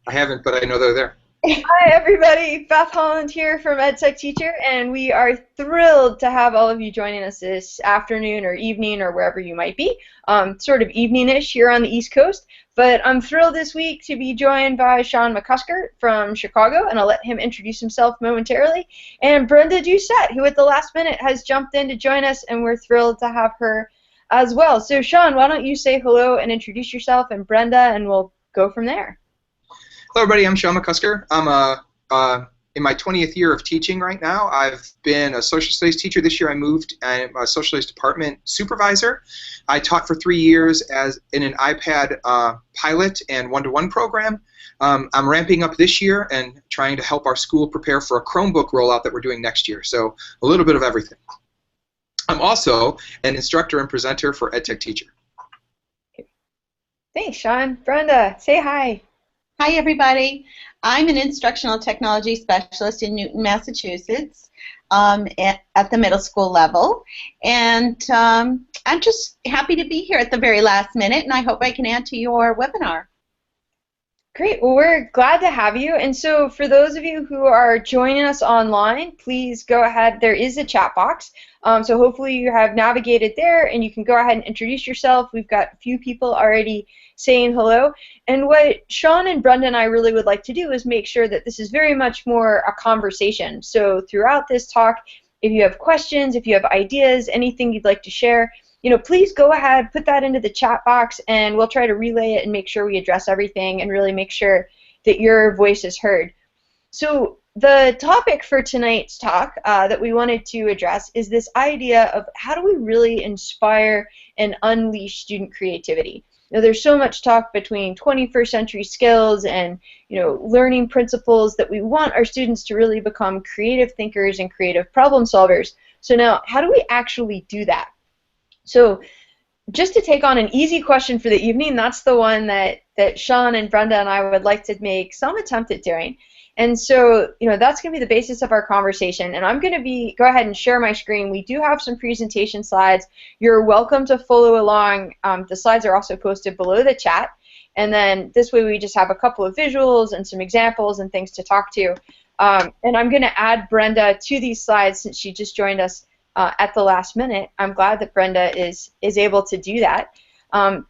I haven't, but I know they're there. Hi, everybody. Beth Holland here from EdTech Teacher, and we are thrilled to have all of you joining us this afternoon or evening or wherever you might be, sort of evening-ish here on the East Coast. But I'm thrilled this week to be joined by Sean McCusker from Chicago, and I'll let him introduce himself momentarily, and Brenda Doucette, who at the last minute has jumped in to join us, and we're thrilled to have her as well. So, Sean, why don't you say hello and introduce yourself, and Brenda, and we'll go from there. Hello, everybody. I'm Sean McCusker. I'm in my 20th year of teaching right now. I've been a social studies teacher. This year I moved. I'm a social studies department supervisor. I taught for 3 years as in an iPad pilot and one-to-one program. I'm ramping up this year and trying to help our school prepare for a Chromebook rollout that we're doing next year. So a little bit of everything. I'm also an instructor and presenter for EdTech Teacher. Thanks, Sean. Brenda, say hi. Hi, everybody. I'm an instructional technology specialist in Newton, Massachusetts at the middle school level. And I'm just happy to be here at the very last minute, and I hope I can add to your webinar. Great. Well, we're glad to have you. And so for those of you who are joining us online, please go ahead. There is a chat box. So hopefully you have navigated there, and you can go ahead and introduce yourself. We've got a few people already saying hello. And what Sean and Brenda and I really would like to do is make sure that this is very much more a conversation. So throughout this talk, if you have questions, if you have ideas, anything you'd like to share, please go ahead, put that into the chat box, and we'll try to relay it and make sure we address everything and really make sure that your voice is heard. So the topic for tonight's talk that we wanted to address is this idea of how do we really inspire and unleash student creativity. There's so much talk between 21st century skills and learning principles that we want our students to really become creative thinkers and creative problem solvers. So now, how do we actually do that? So just to take on an easy question for the evening, that's the one that Sean and Brenda and I would like to make some attempt at doing. And so, that's going to be the basis of our conversation. And I'm going to go ahead and share my screen. We do have some presentation slides. You're welcome to follow along. The slides are also posted below the chat. And then this way we just have a couple of visuals and some examples and things to talk to. And I'm going to add Brenda to these slides since she just joined us at the last minute. I'm glad that Brenda is able to do that.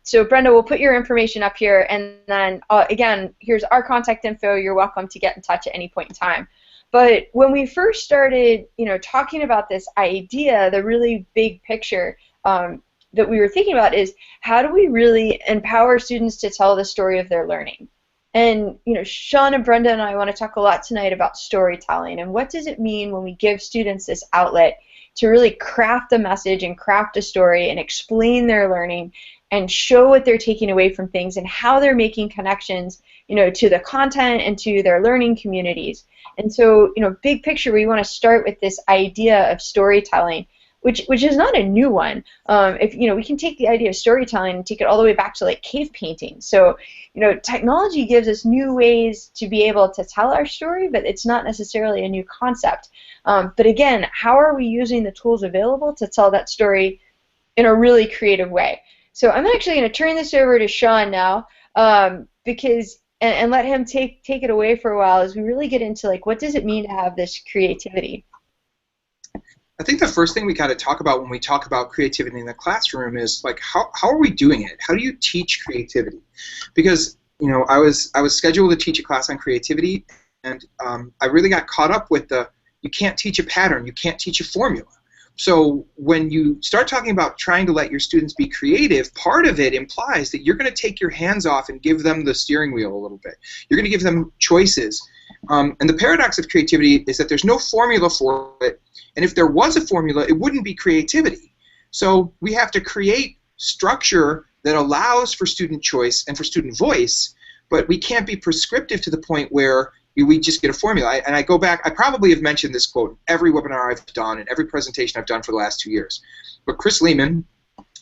So Brenda, we'll put your information up here, and then again, here's our contact info. You're welcome to get in touch at any point in time. But when we first started, talking about this idea, the really big picture that we were thinking about is how do we really empower students to tell the story of their learning? And Sean and Brenda and I want to talk a lot tonight about storytelling and what does it mean when we give students this outlet to really craft a message and craft a story and explain their learning and show what they're taking away from things and how they're making connections, to the content and to their learning communities. And so, big picture, we want to start with this idea of storytelling, which is not a new one. We can take the idea of storytelling and take it all the way back to like cave painting. So, technology gives us new ways to be able to tell our story, but it's not necessarily a new concept. But again, how are we using the tools available to tell that story in a really creative way? So I'm actually going to turn this over to Sean now, because and let him take it away for a while as we really get into like what does it mean to have this creativity. I think the first thing we got to talk about when we talk about creativity in the classroom is like how are we doing it? How do you teach creativity? Because I was scheduled to teach a class on creativity, and I really got caught up with you can't teach a pattern, you can't teach a formula. So when you start talking about trying to let your students be creative, part of it implies that you're going to take your hands off and give them the steering wheel a little bit. You're going to give them choices. And the paradox of creativity is that there's no formula for it, and if there was a formula, it wouldn't be creativity. So we have to create structure that allows for student choice and for student voice, but we can't be prescriptive to the point where we just get a formula. And I go back, I probably have mentioned this quote every webinar I've done and every presentation I've done for the last 2 years. But Chris Lehman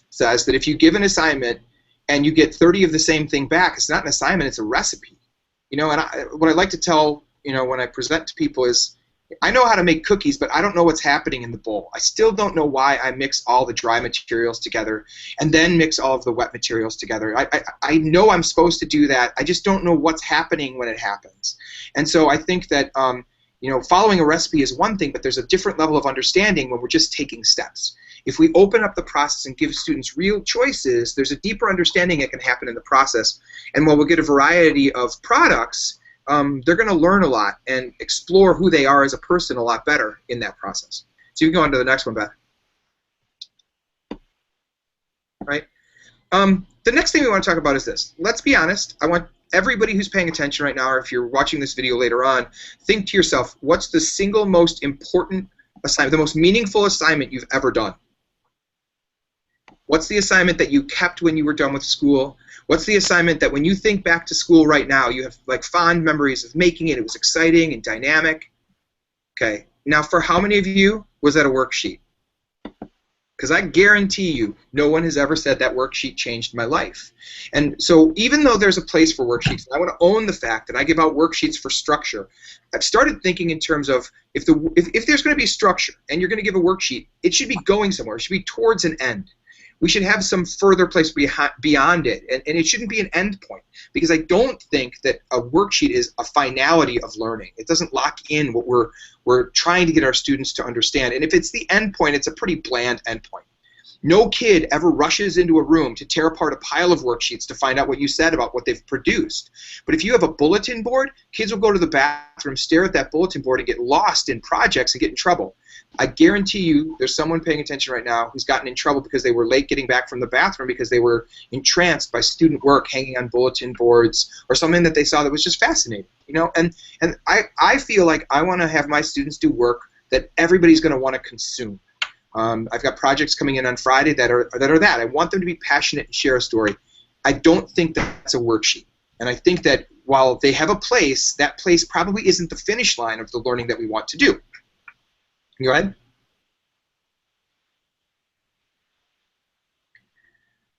says that if you give an assignment and you get 30 of the same thing back, it's not an assignment, it's a recipe. And what I like to tell, when I present to people is I know how to make cookies, but I don't know what's happening in the bowl. I still don't know why I mix all the dry materials together and then mix all of the wet materials together. I know I'm supposed to do that. I just don't know what's happening when it happens. And so I think that following a recipe is one thing, but there's a different level of understanding when we're just taking steps. If we open up the process and give students real choices, there's a deeper understanding that can happen in the process. And while we'll get a variety of products, they're going to learn a lot and explore who they are as a person a lot better in that process. So you can go on to the next one, Beth. Right? The next thing we want to talk about is this. Let's be honest. I want everybody who's paying attention right now, or if you're watching this video later on, think to yourself, what's the single most important assignment, the most meaningful assignment you've ever done? What's the assignment that you kept when you were done with school? What's the assignment that when you think back to school right now, you have like fond memories of making it, it was exciting and dynamic? Okay, now for how many of you was that a worksheet? Because I guarantee you, no one has ever said that worksheet changed my life. And so even though there's a place for worksheets, I want to own the fact that I give out worksheets for structure. I've started thinking in terms of if there's going to be structure and you're going to give a worksheet, it should be going somewhere. It should be towards an end. We should have some further place beyond it, and it shouldn't be an end point, because I don't think that a worksheet is a finality of learning. It doesn't lock in what we're trying to get our students to understand, and if it's the end point, it's a pretty bland end point. No kid ever rushes into a room to tear apart a pile of worksheets to find out what you said about what they've produced. But if you have a bulletin board, kids will go to the bathroom, stare at that bulletin board, and get lost in projects and get in trouble. I guarantee you there's someone paying attention right now who's gotten in trouble because they were late getting back from the bathroom because they were entranced by student work hanging on bulletin boards or something that they saw that was just fascinating. And I feel like I want to have my students do work that everybody's going to want to consume. I've got projects coming in on Friday that are that. I want them to be passionate and share a story. I don't think that's a worksheet. And I think that while they have a place, that place probably isn't the finish line of the learning that we want to do. Go ahead.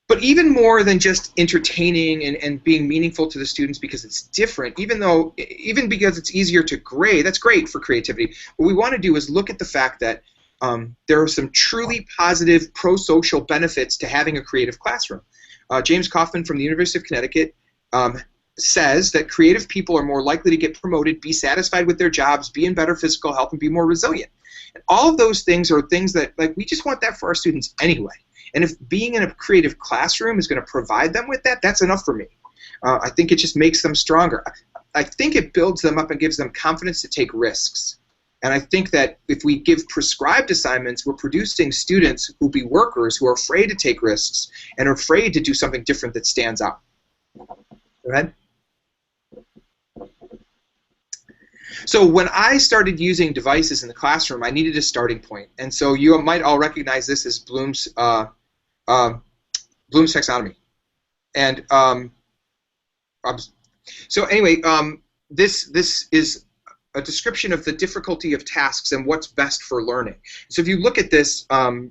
But even more than just entertaining and being meaningful to the students because it's different, even because it's easier to grade, that's great for creativity. What we want to do is look at the fact that there are some truly positive pro-social benefits to having a creative classroom. James Kaufman from the University of Connecticut says that creative people are more likely to get promoted, be satisfied with their jobs, be in better physical health, and be more resilient. And all of those things are things that, we just want that for our students anyway. And if being in a creative classroom is going to provide them with that, that's enough for me. I think it just makes them stronger. I think it builds them up and gives them confidence to take risks. And I think that if we give prescribed assignments, we're producing students who be workers who are afraid to take risks and are afraid to do something different that stands out. Go ahead. So when I started using devices in the classroom, I needed a starting point. And so you might all recognize this as Bloom's taxonomy. And so anyway, this is a description of the difficulty of tasks and what's best for learning. So if you look at this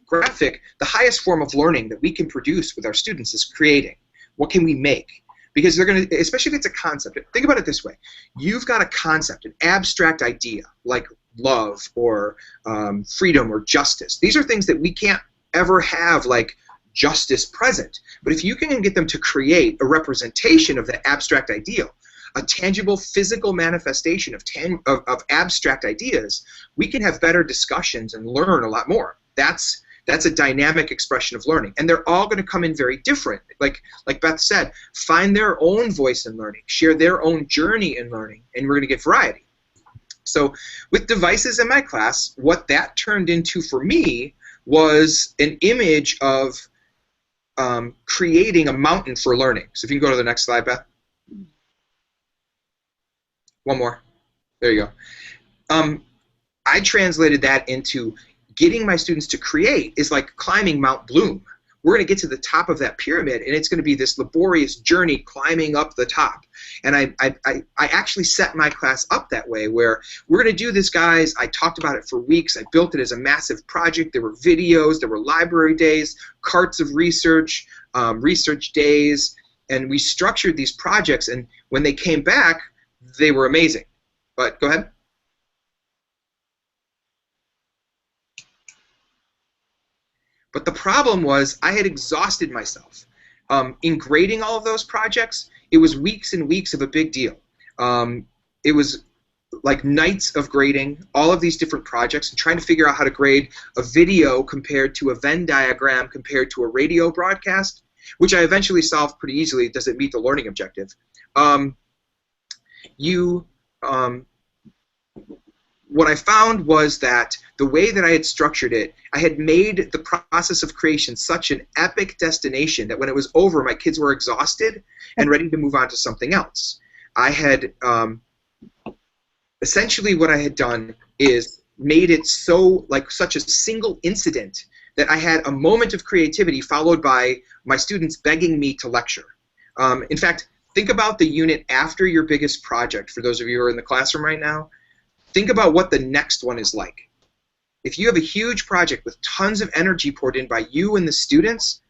graphic, the highest form of learning that we can produce with our students is creating. What can we make? Because they're going to, especially if it's a concept. Think about it this way. You've got a concept, an abstract idea, like love or freedom or justice. These are things that we can't ever have, like justice present. But if you can get them to create a representation of the abstract ideal, a tangible physical manifestation of abstract ideas, we can have better discussions and learn a lot more. That's a dynamic expression of learning. And they're all going to come in very different. Like Beth said, find their own voice in learning, share their own journey in learning, and we're going to get variety. So with devices in my class, what that turned into for me was an image of creating a mountain for learning. So if you can go to the next slide, Beth. One more. There you go. I translated that into getting my students to create is like climbing Mount Bloom. We're going to get to the top of that pyramid, and it's going to be this laborious journey climbing up the top. And I actually set my class up that way, where we're going to do this, guys. I talked about it for weeks. I built it as a massive project. There were videos. There were library days, carts of research, research days, and we structured these projects. And when they came back, they were amazing. But go ahead. But the problem was I had exhausted myself. In grading all of those projects, it was weeks and weeks of a big deal. It was like nights of grading all of these different projects and trying to figure out how to grade a video compared to a Venn diagram compared to a radio broadcast, which I eventually solved pretty easily. Does it meet the learning objective? What I found was that the way that I had structured it, I had made the process of creation such an epic destination that when it was over, my kids were exhausted and ready to move on to something else. I had essentially what I had done is made it so like such a single incident that I had a moment of creativity followed by my students begging me to lecture. In fact, think about the unit after your biggest project. For those of you who are in the classroom right now, think about what the next one is like. If you have a huge project with tons of energy poured in by you and the students,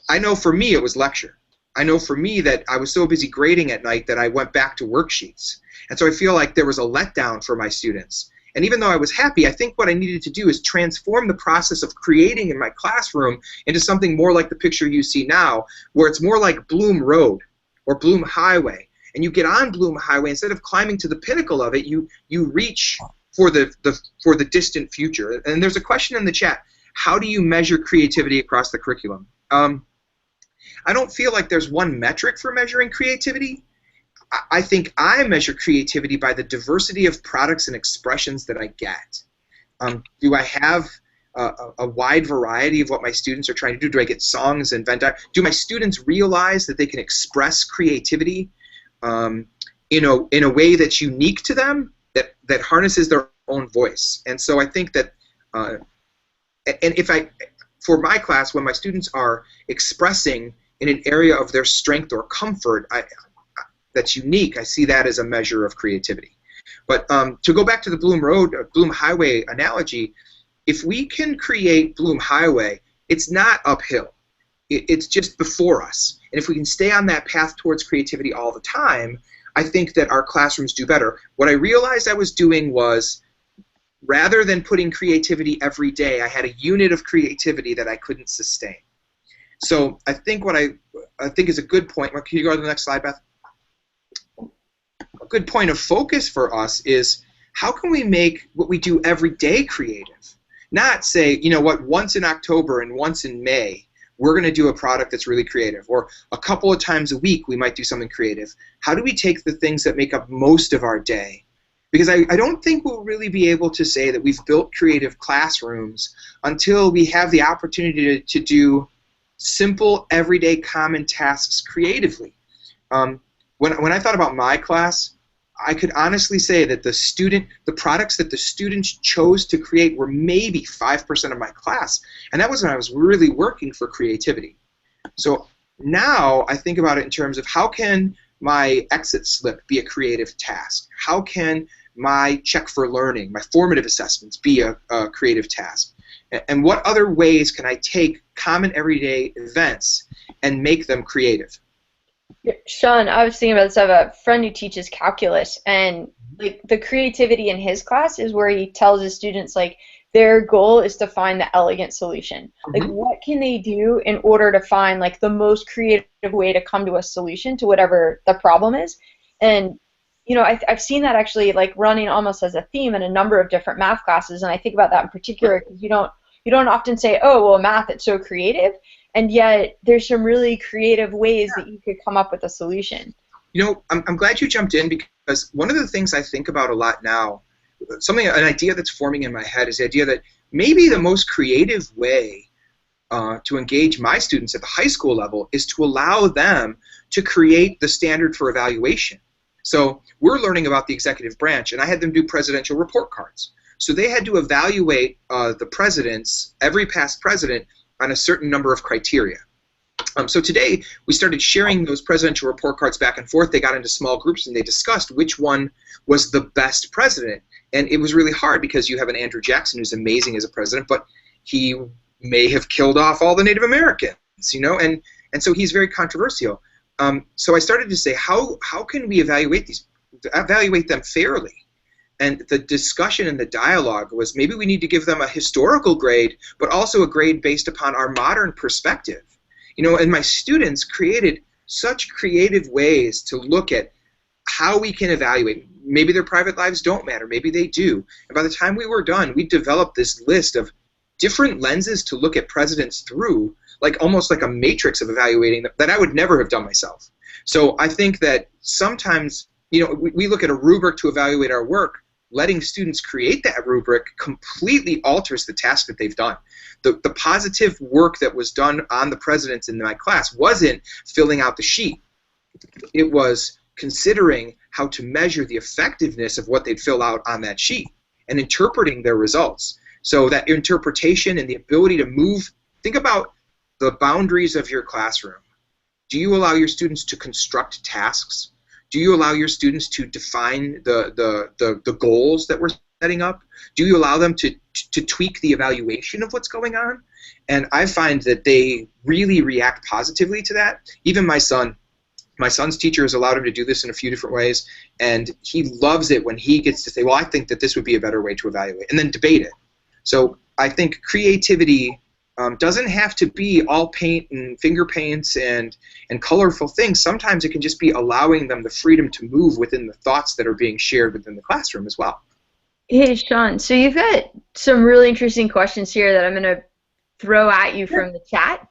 I know for me it was lecture. I know for me that I was so busy grading at night that I went back to worksheets. And so I feel like there was a letdown for my students. And even though I was happy, I think what I needed to do is transform the process of creating in my classroom into something more like the picture you see now, where it's more like Bloom Road or Bloom Highway. And you get on Bloom Highway, instead of climbing to the pinnacle of it, you reach for the distant future. And there's a question in the chat: how do you measure creativity across the curriculum? I don't feel like there's one metric for measuring creativity. I think I measure creativity by the diversity of products and expressions that I get. Do I have a wide variety of what my students are trying to do? Do I get songs and do my students realize that they can express creativity in a way that's unique to them, that harnesses their own voice? And so I think that, for my class, when my students are expressing in an area of their strength or comfort, that's unique, I see that as a measure of creativity. But to go back to the Bloom Highway analogy, if we can create Bloom Highway, it's not uphill. It's just before us. And if we can stay on that path towards creativity all the time, I think that our classrooms do better. What I realized I was doing was, rather than putting creativity every day, I had a unit of creativity that I couldn't sustain. So I think what I think is a good point. Can you go to the next slide, Beth? A good point of focus for us is, how can we make what we do every day creative? Not say, you know what, once in October and once in May, we're going to do a product that's really creative. Or a couple of times a week, we might do something creative. How do we take the things that make up most of our day? Because I don't think we'll really be able to say that we've built creative classrooms until we have the opportunity to do simple, everyday, common tasks creatively. When I thought about my class, I could honestly say that the products that the students chose to create were maybe 5% of my class, and that was when I was really working for creativity. So now I think about it in terms of, how can my exit slip be a creative task? How can my check for learning, my formative assessments, be a creative task? And what other ways can I take common everyday events and make them creative? Sean, I was thinking about this. I have a friend who teaches calculus, and like the creativity in his class is where he tells his students, like, their goal is to find the elegant solution. Like, what can they do in order to find like the most creative way to come to a solution to whatever the problem is? And you know, I've seen that actually like running almost as a theme in a number of different math classes, and I think about that in particular because you don't often say, oh, well, math, it's so creative. And yet, there's some really creative ways that you could come up with a solution. You know, I'm glad you jumped in, because one of the things I think about a lot now, an idea that's forming in my head, is the idea that maybe the most creative way to engage my students at the high school level is to allow them to create the standard for evaluation. So we're learning about the executive branch, and I had them do presidential report cards. So they had to evaluate the presidents, every past president, on a certain number of criteria. So today, we started sharing those presidential report cards back and forth. They got into small groups, and they discussed which one was the best president. And it was really hard, because you have an Andrew Jackson who's amazing as a president, but he may have killed off all the Native Americans, you know, and so he's very controversial. So I started to say, how can we evaluate them fairly? And the discussion and the dialogue was maybe we need to give them a historical grade, but also a grade based upon our modern perspective. And my students created such creative ways to look at how we can evaluate. Maybe their private lives don't matter, maybe they do. And by the time we were done, we developed this list of different lenses to look at presidents through, like almost like a matrix of evaluating them that I would never have done myself. So I think that sometimes, we look at a rubric to evaluate our work. Letting students create that rubric completely alters the task that they've done. The positive work that was done on the presidents in my class wasn't filling out the sheet. It was considering how to measure the effectiveness of what they'd fill out on that sheet and interpreting their results. So that interpretation and the ability to move, think about the boundaries of your classroom. Do you allow your students to construct tasks? Do you allow your students to define the goals that we're setting up? Do you allow them to tweak the evaluation of what's going on? And I find that they really react positively to that. Even my son's teacher has allowed him to do this in a few different ways, and he loves it when he gets to say, well, I think that this would be a better way to evaluate, and then debate it. So I think creativity doesn't have to be all paint and finger paints and colorful things. Sometimes it can just be allowing them the freedom to move within the thoughts that are being shared within the classroom as well. Hey, Sean, so you've got some really interesting questions here that I'm going to throw at you from the chat.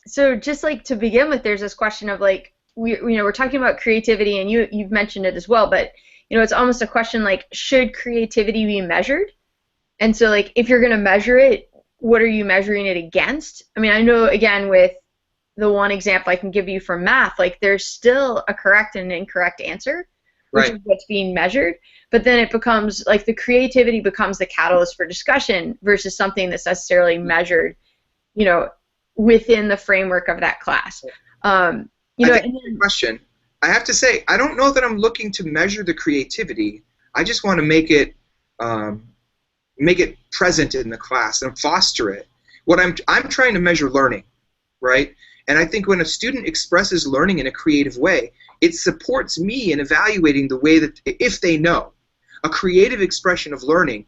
So just like to begin with, there's this question of like, we're talking about creativity, and you've mentioned it as well, but it's almost a question like, should creativity be measured? And so like, if you're going to measure it, what are you measuring it against? I mean, I know, again, with the one example I can give you from math, like there's still a correct and an incorrect answer, which is what's being measured, but then it becomes, like the creativity becomes the catalyst for discussion versus something that's necessarily measured, within the framework of that class. Question. I have to say, I don't know that I'm looking to measure the creativity. I just want to make it present in the class and foster it. What I'm trying to measure learning, right? And I think when a student expresses learning in a creative way, it supports me in evaluating the way that, if they know, a creative expression of learning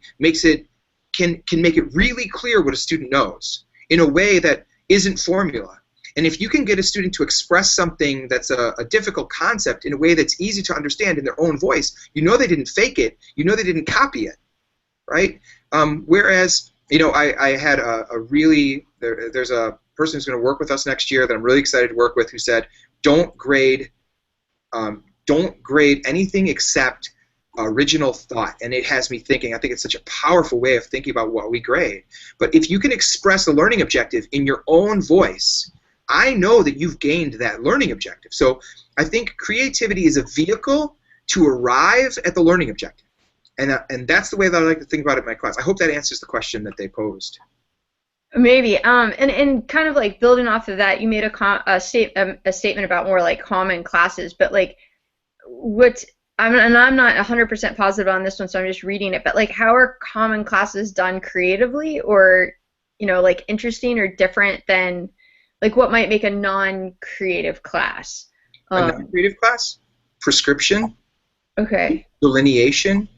can make it really clear what a student knows in a way that isn't formula. And if you can get a student to express something that's a difficult concept in a way that's easy to understand in their own voice, they didn't fake it, they didn't copy it, right? Whereas, I had there's a person who's going to work with us next year that I'm really excited to work with, who said, don't grade anything except original thought. And it has me thinking. I think it's such a powerful way of thinking about what we grade. But if you can express a learning objective in your own voice, I know that you've gained that learning objective. So I think creativity is a vehicle to arrive at the learning objective. And that's the way that I like to think about it in my class. I hope that answers the question that they posed. Maybe. And kind of like building off of that, you made a statement about more like common classes, but like I'm not 100% positive on this one, so I'm just reading it, but like how are common classes done creatively, or like interesting or different than like what might make a non-creative class? A non-creative class? Prescription. Okay. Delineation.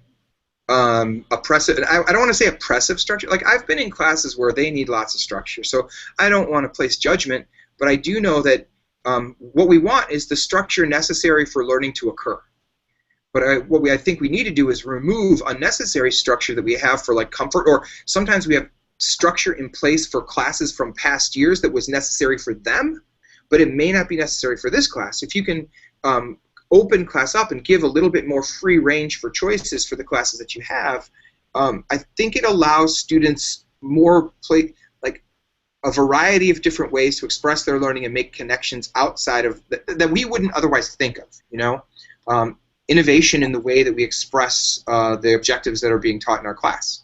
Oppressive. I don't want to say oppressive structure. Like, I've been in classes where they need lots of structure, so I don't want to place judgment, but I do know that what we want is the structure necessary for learning to occur. But what I think we need to do is remove unnecessary structure that we have for like comfort, or sometimes we have structure in place for classes from past years that was necessary for them, but it may not be necessary for this class. If you can open class up and give a little bit more free range for choices for the classes that you have, I think it allows students more like a variety of different ways to express their learning and make connections outside of that we wouldn't otherwise think of. Innovation in the way that we express the objectives that are being taught in our class.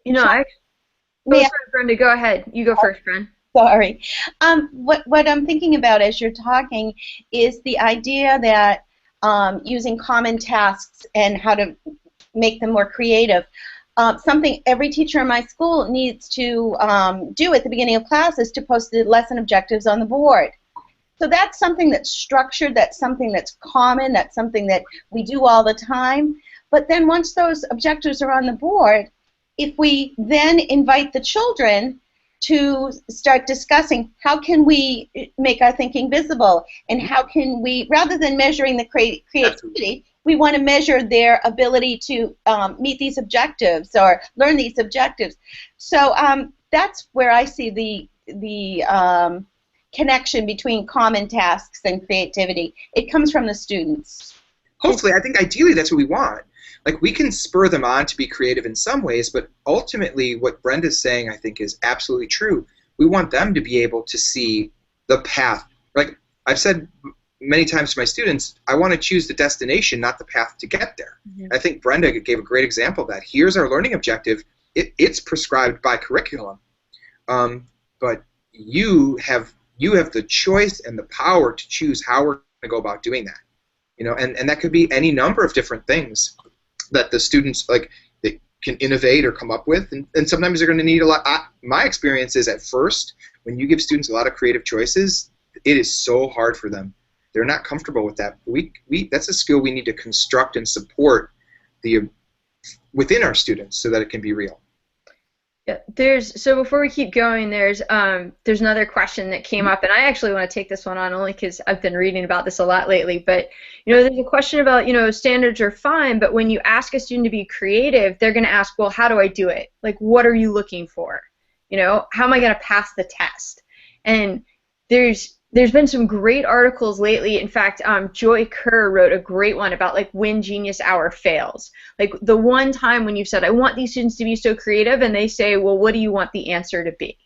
Brenda, go ahead. You go first, Brenda. Sorry. What I'm thinking about as you're talking is the idea that using common tasks and how to make them more creative. Something every teacher in my school needs to do at the beginning of class is to post the lesson objectives on the board. So that's something that's structured, that's something that's common, that's something that we do all the time. But then once those objectives are on the board, if we then invite the children to start discussing how can we make our thinking visible, and how can we, rather than measuring the creativity, we want to measure their ability to meet these objectives or learn these objectives. So that's where I see the connection between common tasks and creativity. It comes from the students. Hopefully, I think ideally that's what we want. Like, we can spur them on to be creative in some ways, but ultimately what Brenda's saying, I think, is absolutely true. We want them to be able to see the path. Like I've said many times to my students, I want to choose the destination, not the path to get there. Mm-hmm. I think Brenda gave a great example of that. Here's our learning objective. It's prescribed by curriculum, but you have the choice and the power to choose how we're going to go about doing that. You know, and that could be any number of different things that the students they can innovate or come up with, and sometimes they're going to need a lot. My experience is at first, when you give students a lot of creative choices, it is so hard for them. They're not comfortable with that. That's a skill we need to construct and support within our students so that it can be real. Yeah, so before we keep going, there's another question that came up, and I actually want to take this one on only because I've been reading about this a lot lately. But there's a question about standards are fine, but when you ask a student to be creative, they're going to ask, well, how do I do it? Like, what are you looking for? How am I going to pass the test? And there's been some great articles lately. In fact, Joy Kerr wrote a great one about when Genius Hour fails. Like the one time when you've said, I want these students to be so creative, and they say, well, what do you want the answer to be?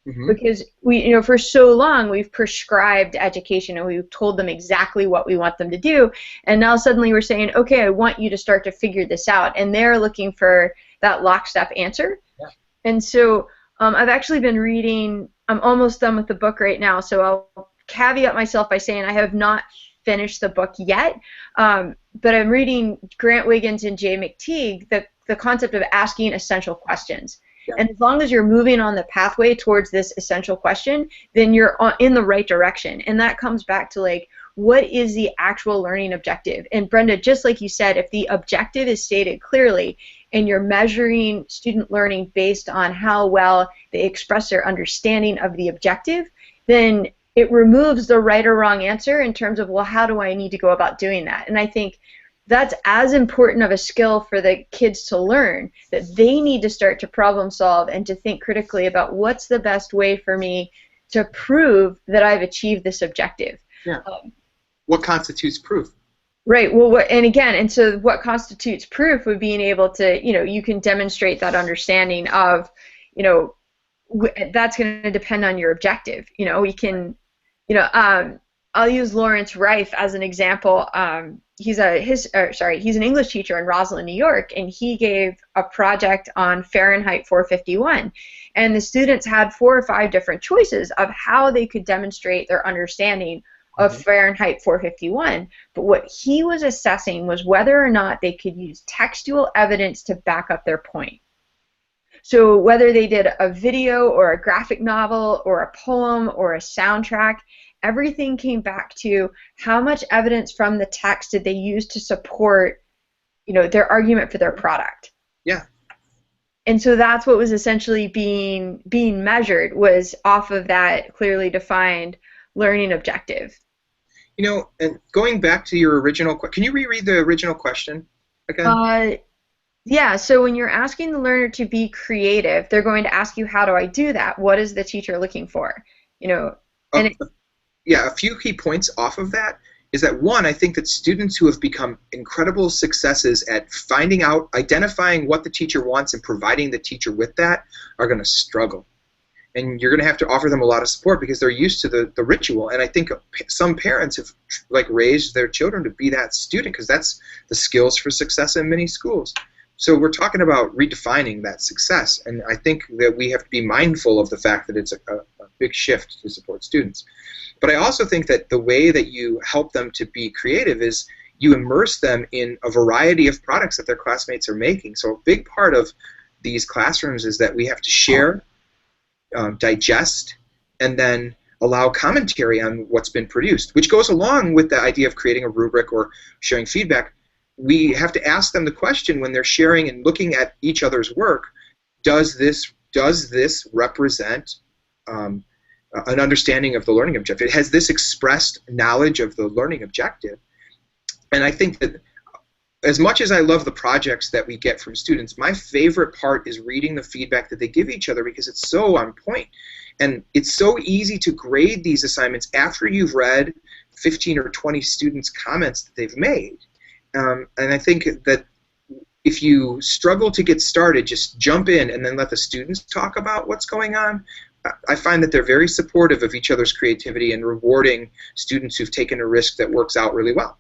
Mm-hmm. Because we, for so long we've prescribed education and we've told them exactly what we want them to do, and now suddenly we're saying, okay, I want you to start to figure this out, and they're looking for that lockstep answer. Yeah. And so I've actually been reading. I'm almost done with the book right now, so I'll caveat myself by saying I have not finished the book yet, but I'm reading Grant Wiggins and Jay McTeague, the concept of asking essential questions. Yeah. And as long as you're moving on the pathway towards this essential question, then you're in the right direction. And that comes back to what is the actual learning objective? And Brenda, just like you said, if the objective is stated clearly and you're measuring student learning based on how well they express their understanding of the objective, then it removes the right or wrong answer in terms of, well, how do I need to go about doing that? And I think that's as important of a skill for the kids to learn, that they need to start to problem solve and to think critically about what's the best way for me to prove that I've achieved this objective. Yeah. What constitutes proof? Right. Well, and so what constitutes proof would being able to, you can demonstrate that understanding of, that's going to depend on your objective. We can, I'll use Lawrence Reif as an example. He's an English teacher in Roslyn, New York, and he gave a project on Fahrenheit 451, and the students had 4 or 5 different choices of how they could demonstrate their understanding of Fahrenheit 451. But what he was assessing was whether or not they could use textual evidence to back up their point. So whether they did a video or a graphic novel or a poem or a soundtrack, everything came back to how much evidence from the text did they use to support, their argument for their product. Yeah. And so that's what was essentially being measured, was off of that clearly defined learning objective. And going back to your original question, can you reread the original question again? Yeah, so when you're asking the learner to be creative, they're going to ask you, how do I do that? What is the teacher looking for? A few key points off of that is that, one, I think that students who have become incredible successes at finding out, identifying what the teacher wants and providing the teacher with that are going to struggle. And you're going to have to offer them a lot of support because they're used to the ritual. And I think some parents have raised their children to be that student because that's the skills for success in many schools. So we're talking about redefining that success, and I think that we have to be mindful of the fact that it's a big shift to support students. But I also think that the way that you help them to be creative is you immerse them in a variety of products that their classmates are making. So a big part of these classrooms is that we have to share, digest, and then allow commentary on what's been produced, which goes along with the idea of creating a rubric or sharing feedback. We have to ask them the question when they're sharing and looking at each other's work, does this represent an understanding of the learning objective? Has this expressed knowledge of the learning objective? And I think that as much as I love the projects that we get from students, my favorite part is reading the feedback that they give each other, because it's so on point. And it's so easy to grade these assignments after you've read 15 or 20 students' comments that they've made. And I think that if you struggle to get started, just jump in and then let the students talk about what's going on. I find that they're very supportive of each other's creativity and rewarding students who've taken a risk that works out really well.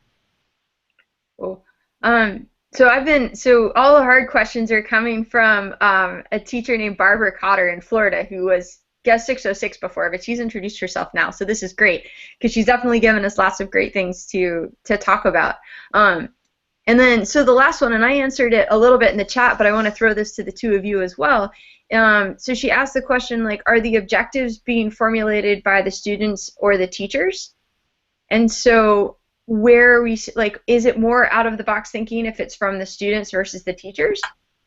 Cool. So all the hard questions are coming from a teacher named Barbara Cotter in Florida, who was guest 606 before, but she's introduced herself now. So this is great, because she's definitely given us lots of great things to talk about. And then, so the last one, and I answered it a little bit in the chat, but I want to throw this to the two of you as well. So she asked the question, like, are the objectives being formulated by the students or the teachers? And so where are we, like, is it more out of the box thinking if it's from the students versus the teachers?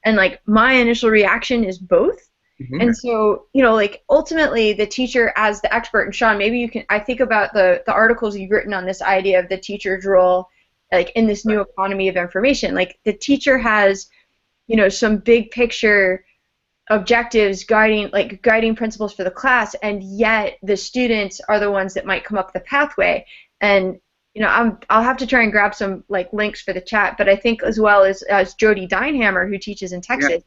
And, like, my initial reaction is both. Mm-hmm. And so, you know, like, ultimately the teacher as the expert, and Sean, maybe you can, I think about the articles you've written on this idea of the teacher's role, like, in this new economy of information. Like, the teacher has, you know, some big picture objectives, guiding principles for the class, and yet the students are the ones that might come up the pathway. And, you know, I'll have to try and grab some, like, links for the chat, but I think as well as Jody Deinhammer, who teaches in Texas,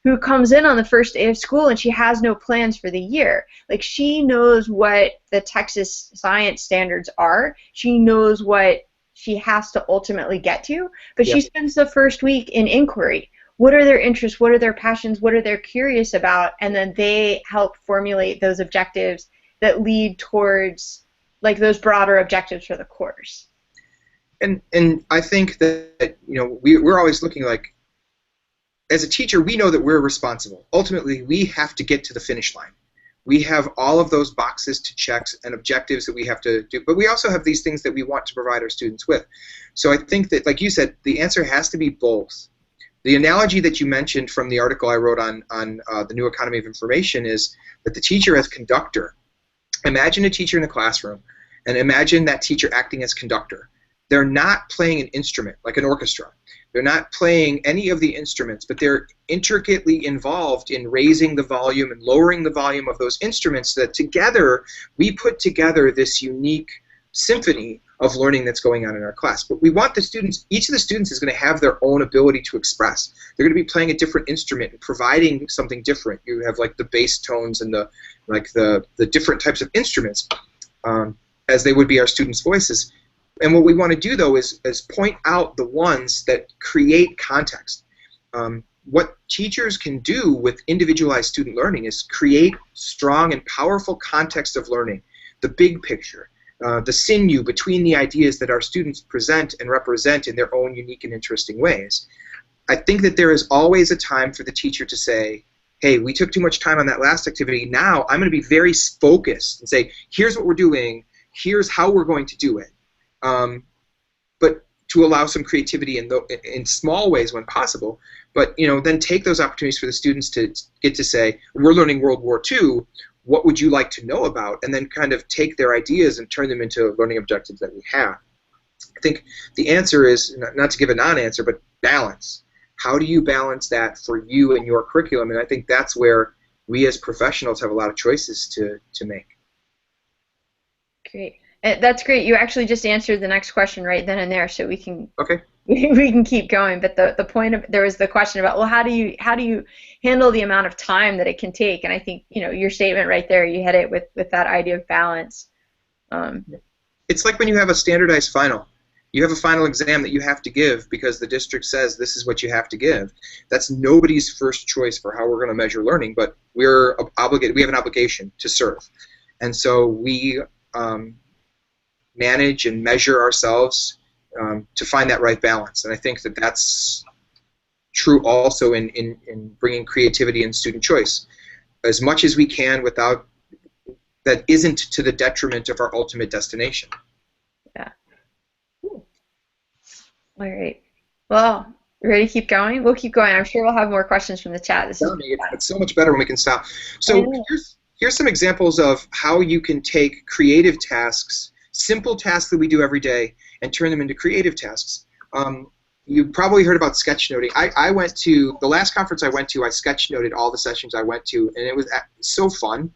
who comes in on the first day of school and she has no plans for the year. Like, she knows what the Texas science standards are. She knows what she has to ultimately get to, but she spends the first week in inquiry. What are their interests? What are their passions? What are they curious about? And then they help formulate those objectives that lead towards, like, those broader objectives for the course. And I think that, you know, we're always looking, like, as a teacher, we know that we're responsible. Ultimately, we have to get to the finish line. We have all of those boxes to check and objectives that we have to do, but we also have these things that we want to provide our students with. So I think that, like you said, the answer has to be both. The analogy that you mentioned from the article I wrote on the new economy of information is that the teacher as conductor. Imagine a teacher in a classroom, and imagine that teacher acting as conductor. They're not playing an instrument like an orchestra. They're not playing any of the instruments, but they're intricately involved in raising the volume and lowering the volume of those instruments, so that together we put together this unique symphony of learning that's going on in our class. But we want the students, each of the students is going to have their own ability to express. They're going to be playing a different instrument and providing something different. You have, like, the bass tones and the different types of instruments as they would be our students' voices. And what we want to do, though, is point out the ones that create context. What teachers can do with individualized student learning is create strong and powerful context of learning, the big picture, the sinew between the ideas that our students present and represent in their own unique and interesting ways. I think that there is always a time for the teacher to say, hey, we took too much time on that last activity. Now I'm going to be very focused and say, here's what we're doing, here's how we're going to do it. But to allow some creativity in small ways when possible, but, you know, then take those opportunities for the students to get to say, we're learning World War II, what would you like to know about? And then kind of take their ideas and turn them into learning objectives that we have. I think the answer is, not to give a non-answer, but balance. How do you balance that for you and your curriculum? And I think that's where we as professionals have a lot of choices to make. Great. That's great. You actually just answered the next question right then and there, so we can we can keep going. But the point of, there was the question about, well, how do you handle the amount of time that it can take? And I think, you know, your statement right there, you hit it with that idea of balance. It's like when you have a standardized final. You have a final exam that you have to give because the district says this is what you have to give. That's nobody's first choice for how we're going to measure learning, but we're obligated. We have an obligation to serve, and so we manage and measure ourselves to find that right balance. And I think that that's true also in bringing creativity and student choice. As much as we can without that isn't to the detriment of our ultimate destination. Yeah. Cool. All right. Well, ready to keep going? We'll keep going. I'm sure we'll have more questions from the chat. This is fun. It's so much better when we can stop. I So know. here's some examples of how you can take creative tasks, simple tasks that we do every day, and turn them into creative tasks. You probably heard about sketchnoting. I went to the last conference I went to. I sketchnoted all the sessions I went to, and it was so fun.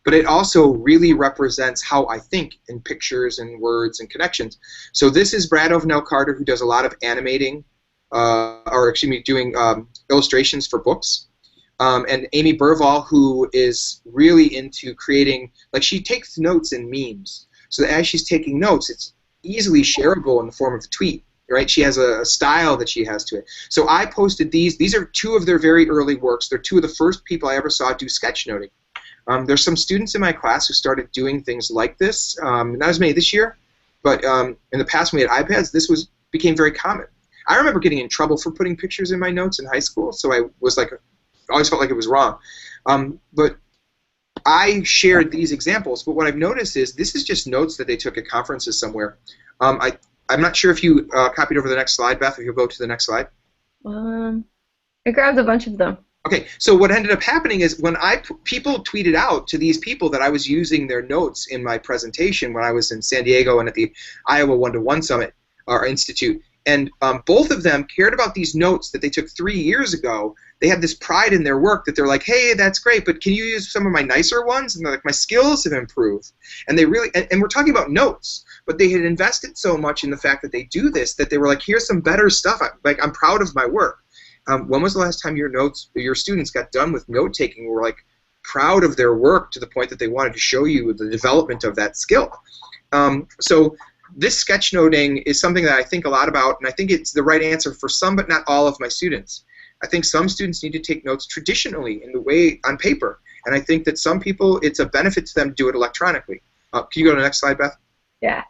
But it also really represents how I think in pictures and words and connections. So this is Brad Carter, who does a lot of animating, or excuse me, doing illustrations for books. And Amy Burvall, who is really into creating, like she takes notes in memes. So that as she's taking notes, it's easily shareable in the form of a tweet, right? She has a style that she has to it. So I posted these. These are two of their very early works. They're two of the first people I ever saw do sketchnoting. There's some students in my class who started doing things like this. Not as many this year, but in the past when we had iPads, this became very common. I remember getting in trouble for putting pictures in my notes in high school, so I was like, always felt like it was wrong. But I shared these examples, but what I've noticed is this is just notes that they took at conferences somewhere. I'm not sure if you copied over the next slide, Beth, if you'll go to the next slide. I grabbed a bunch of them. Okay, so what ended up happening is when people tweeted out to these people that I was using their notes in my presentation when I was in San Diego and at the Iowa One-to-One Summit or Institute, and both of them cared about these notes that they took 3 years ago. They had this pride in their work that they're like, hey, that's great, but can you use some of my nicer ones? And they're like, my skills have improved. And they really, and we're talking about notes, but they had invested so much in the fact that they do this that they were like, here's some better stuff. I'm proud of my work. When was the last time your students got done with note taking and were like proud of their work to the point that they wanted to show you the development of that skill? So this sketchnoting is something that I think a lot about, and I think it's the right answer for some but not all of my students. I think some students need to take notes traditionally in the way on paper, and I think that some people, it's a benefit to them to do it electronically. Can you go to the next slide, Beth? Yeah.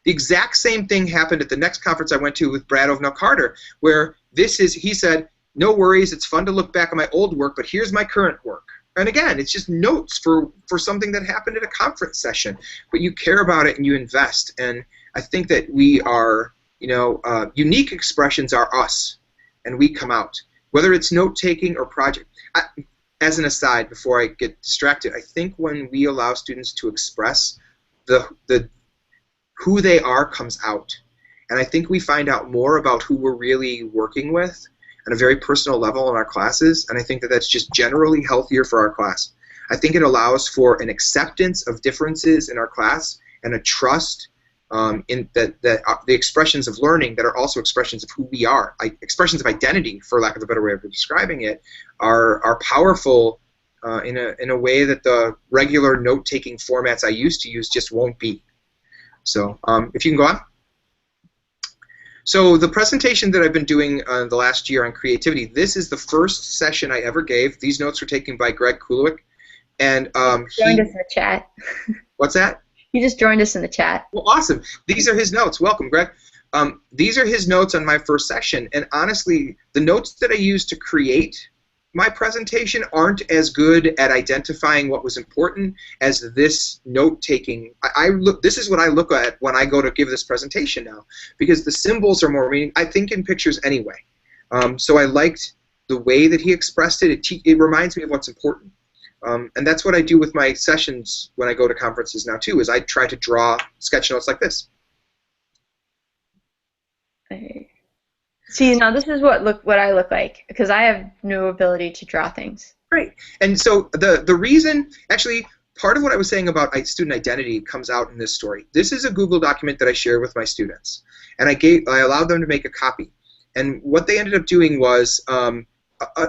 The exact same thing happened at the next conference I went to with Brad Carter, where he said, no worries, it's fun to look back on my old work, but here's my current work. And again, it's just notes for something that happened at a conference session, but you care about it and you invest. And I think that we are, unique expressions are us, and we come out. Whether it's note-taking or project. As an aside, before I get distracted, I think when we allow students to express who they are comes out. And I think we find out more about who we're really working with on a very personal level in our classes, and I think that that's just generally healthier for our class. I think it allows for an acceptance of differences in our class and a trust in the expressions of learning that are also expressions of who we are. Expressions of identity, for lack of a better way of describing it, are powerful in a way that the regular note-taking formats I used to use just won't be. So if you can go on. So the presentation that I've been doing the last year on creativity, this is the first session I ever gave. These notes were taken by Greg Kulowick. And joined us in the chat. What's that? He just joined us in the chat. Well, awesome. These are his notes. Welcome, Greg. These are his notes on my first session. And honestly, the notes that I used to create my presentation aren't as good at identifying what was important as this note-taking. This is what I look at when I go to give this presentation now, because the symbols are more meaning. I think in pictures anyway. So I liked the way that he expressed it. It reminds me of what's important. And that's what I do with my sessions when I go to conferences now too, is I try to draw sketch notes like this. See, now this is what I look like, because I have no ability to draw things. Right. And so the reason, actually, part of what I was saying about student identity comes out in this story. This is a Google document that I shared with my students, and I allowed them to make a copy. And what they ended up doing was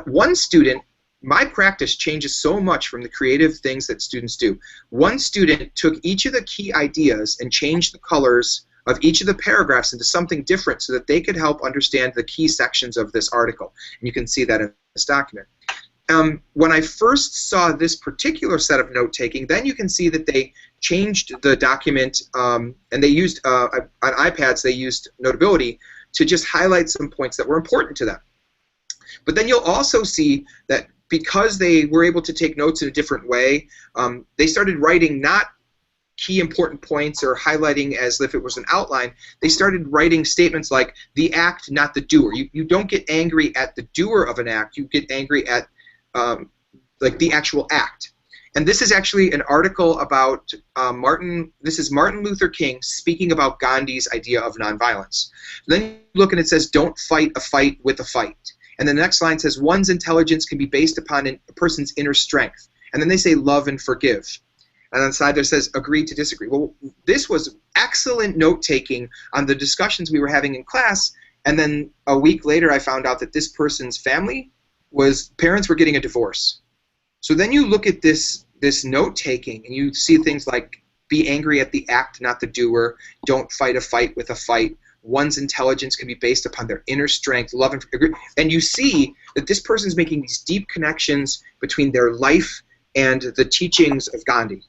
one student. My practice changes so much from the creative things that students do. One student took each of the key ideas and changed the colors of each of the paragraphs into something different so that they could help understand the key sections of this article. And you can see that in this document. When I first saw this particular set of note-taking, then you can see that they changed the document, and they used, on iPads, they used Notability to just highlight some points that were important to them. But then you'll also see that because they were able to take notes in a different way, they started writing not key important points or highlighting as if it was an outline. They started writing statements like the act, not the doer. You don't get angry at the doer of an act. You get angry at like the actual act. And this is actually an article about This is Martin Luther King speaking about Gandhi's idea of nonviolence. Then you look and it says, don't fight a fight with a fight. And the next line says, one's intelligence can be based upon a person's inner strength. And then they say, love and forgive. And on the side there says, agree to disagree. Well, this was excellent note-taking on the discussions we were having in class. And then a week later, I found out that this person's parents were getting a divorce. So then you look at this note-taking, and you see things like be angry at the act, not the doer. Don't fight a fight with a fight. One's intelligence can be based upon their inner strength, love, and agree. And you see that this person's making these deep connections between their life and the teachings of Gandhi,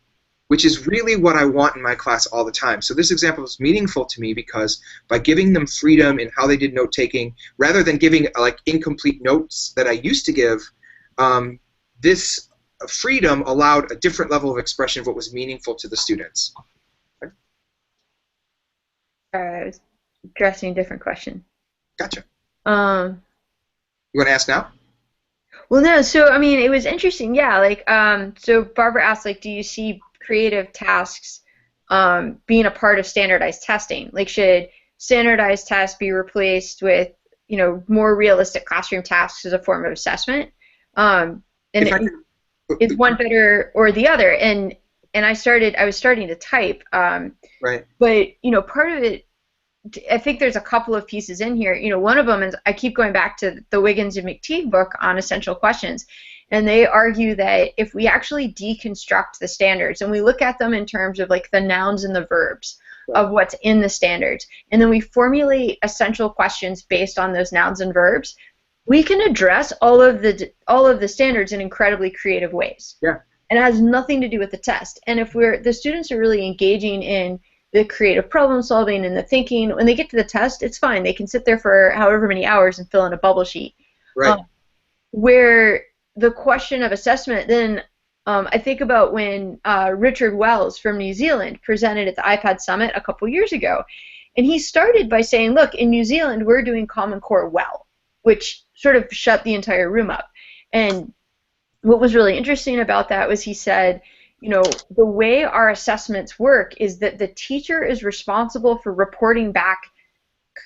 which is really what I want in my class all the time. So this example is meaningful to me because by giving them freedom in how they did note-taking, rather than giving like incomplete notes that I used to give, this freedom allowed a different level of expression of what was meaningful to the students. I was addressing a different question. Gotcha. You want to ask now? Well, no. So I mean, it was interesting. Yeah. Like, so Barbara asked, like, do you see creative tasks being a part of standardized testing? Like, should standardized tests be replaced with, more realistic classroom tasks as a form of assessment? Is one better or the other? And I was starting to type. Right. But part of it, I think there's a couple of pieces in here. One of them is I keep going back to the Wiggins and McTeague book on essential questions, and they argue that if we actually deconstruct the standards and we look at them in terms of like the nouns and the verbs of what's in the standards, and then we formulate essential questions based on those nouns and verbs, we can address all of the standards in incredibly creative ways. Yeah. And it has nothing to do with the test. And if the students are really engaging in the creative problem solving and the thinking, when they get to the test, it's fine. They can sit there for however many hours and fill in a bubble sheet. Right. Where the question of assessment, then I think about when Richard Wells from New Zealand presented at the iPad Summit a couple years ago. And he started by saying, look, in New Zealand, we're doing Common Core well, which sort of shut the entire room up. And what was really interesting about that was he said, the way our assessments work is that the teacher is responsible for reporting back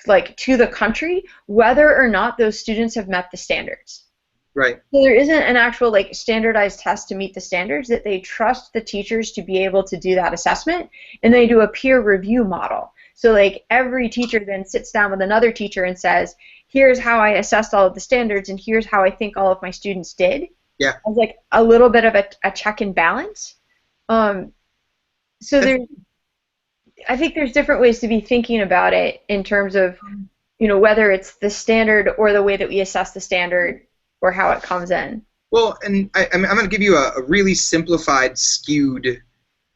like to the country whether or not those students have met the standards. Right. So there isn't an actual like standardized test to meet the standards, that they trust the teachers to be able to do that assessment, and they do a peer review model. So like every teacher then sits down with another teacher and says, here's how I assessed all of the standards and here's how I think all of my students did. Yeah. As like a little bit of a check and balance. So I think there's different ways to be thinking about it in terms of, whether it's the standard or the way that we assess the standard or how it comes in. Well, and I'm going to give you a really simplified, skewed,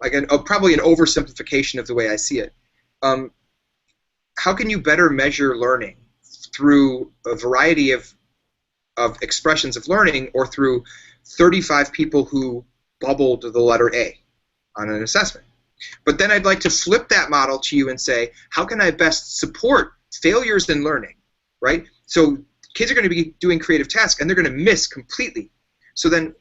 like probably an oversimplification of the way I see it. How can you better measure learning? Through a variety of expressions of learning, or through 35 people who bubbled the letter A on an assessment. But then I'd like to flip that model to you and say, how can I best support failures in learning, right? So kids are going to be doing creative tasks, and they're going to miss completely. So then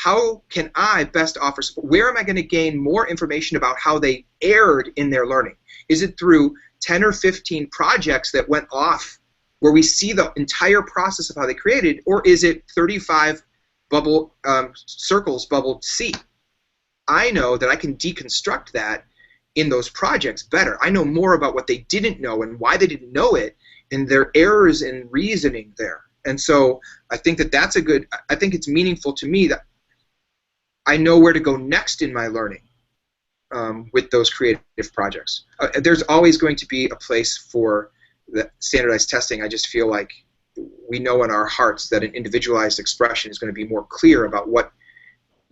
how can I best offer support? Where am I going to gain more information about how they erred in their learning? Is it through 10 or 15 projects that went off where we see the entire process of how they created, or is it 35 circles bubbled C? I know that I can deconstruct that in those projects better. I know more about what they didn't know and why they didn't know it, and their errors in reasoning there. And so I think that's I think it's meaningful to me that I know where to go next in my learning with those creative projects. There's always going to be a place for the standardized testing. I just feel like we know in our hearts that an individualized expression is going to be more clear about what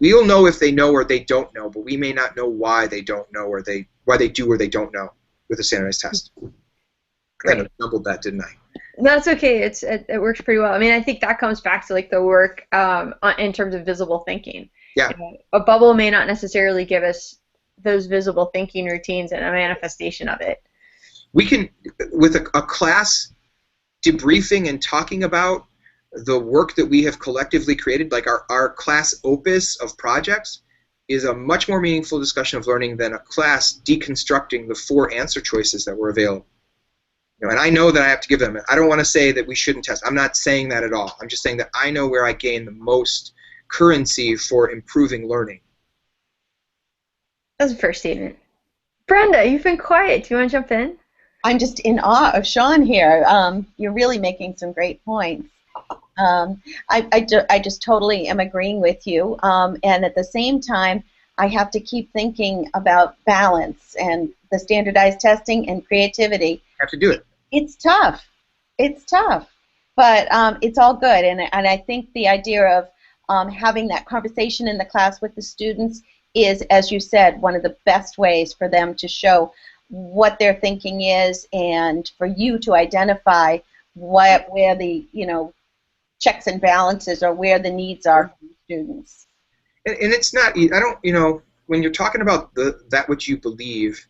we'll know if they know or they don't know, but we may not know why they don't know, or why they do or they don't know with a standardized test. kind of jumbled that, didn't I? That's okay. It works pretty well. I mean, I think that comes back to like the work in terms of visible thinking. Yeah. You know, a bubble may not necessarily give us those visible thinking routines and a manifestation of it. We can, with a class debriefing and talking about the work that we have collectively created, like our class opus of projects, is a much more meaningful discussion of learning than a class deconstructing the 4 answer choices that were available. You know, and I know that I have to give them. I don't want to say that we shouldn't test. I'm not saying that at all. I'm just saying that I know where I gain the most currency for improving learning. That's a first statement. Brenda, you've been quiet. Do you want to jump in? I'm just in awe of Sean here. You're really making some great points. I just totally am agreeing with you. And at the same time, I have to keep thinking about balance and the standardized testing and creativity. You have to do it. It's tough. It's tough. But it's all good. And I think the idea of having that conversation in the class with the students is, as you said, one of the best ways for them to show what their thinking is, and for you to identify where the checks and balances or where the needs are for students. And it's not, I don't, when you're talking about that which you believe,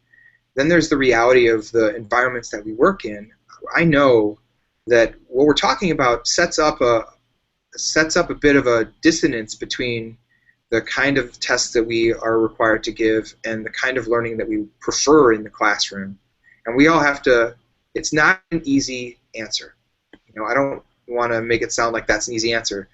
then there's the reality of the environments that we work in. I know that what we're talking about sets up a bit of a dissonance between the kind of tests that we are required to give and the kind of learning that we prefer in the classroom. And we all have to, it's not an easy answer. I don't want to make it sound like that's an easy answer.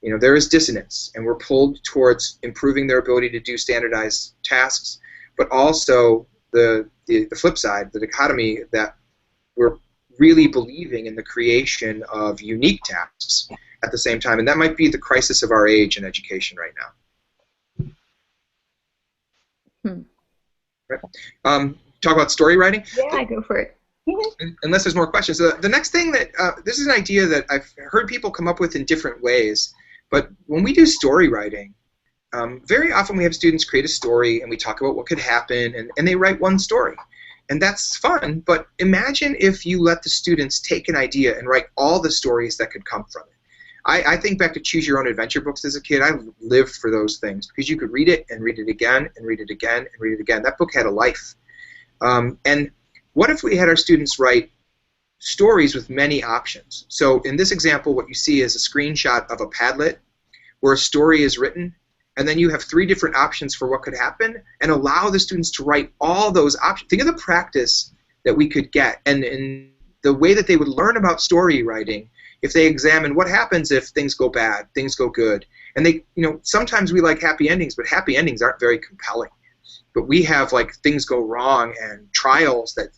There is dissonance, and we're pulled towards improving their ability to do standardized tasks, but also the flip side, the dichotomy that we're really believing in the creation of unique tasks at the same time, and that might be the crisis of our age in education right now. Right. Talk about story writing? Yeah, go for it. Unless there's more questions. The next thing that, this is an idea that I've heard people come up with in different ways, but when we do story writing, very often we have students create a story and we talk about what could happen, and they write one story. And that's fun, but imagine if you let the students take an idea and write all the stories that could come from it. I think back to Choose Your Own Adventure books as a kid. I lived for those things because you could read it and read it again and read it again and read it again. That book had a life. And what if we had our students write stories with many options? So in this example, what you see is a screenshot of a Padlet where a story is written, and then you have 3 different options for what could happen, and allow the students to write all those options. Think of the practice that we could get, and in the way that they would learn about story writing if they examine what happens if things go bad, things go good. And they, sometimes we like happy endings, but happy endings aren't very compelling. But we have like things go wrong and trials that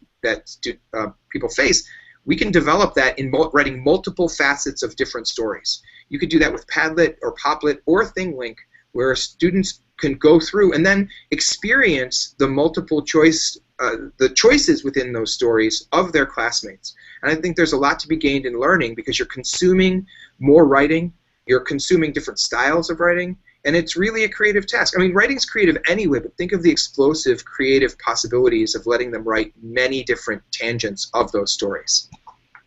people face. We can develop that in writing multiple facets of different stories. You could do that with Padlet or Poplet or ThingLink, where students can go through and then experience the multiple choice, the choices within those stories of their classmates. And I think there's a lot to be gained in learning because you're consuming more writing, you're consuming different styles of writing, and it's really a creative task. I mean, writing's creative anyway, but think of the explosive creative possibilities of letting them write many different tangents of those stories.